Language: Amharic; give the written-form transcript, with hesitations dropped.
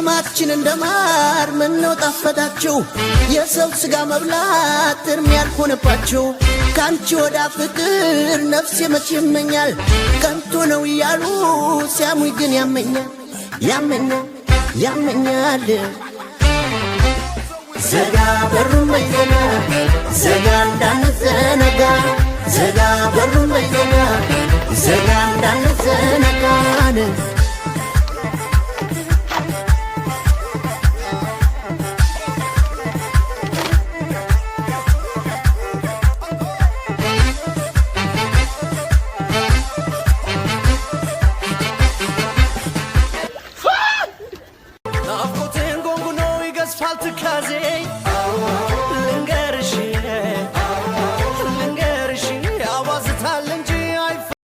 ጥማችን እንደማር ምነው ጣፈጣችሁ የሰው ስጋ መብላት እርም ያልሆነባችሁ ካንቺ ወዳ ፍቅር ነፍሴ መች ይመኛል ከንቱ ነው እያሉ ሲያሙኝ ግን ያመኛል ያመኛል ያመኛል ዘጋ በሩን በይዘና ዘጋ እንዳንዘነጋ ዘጋ በሩን በይዘና ዘጋ እንዳንዘነጋን ትካዜ ልንገርሽ ልንገርሽ ያዋዝታል እንጂ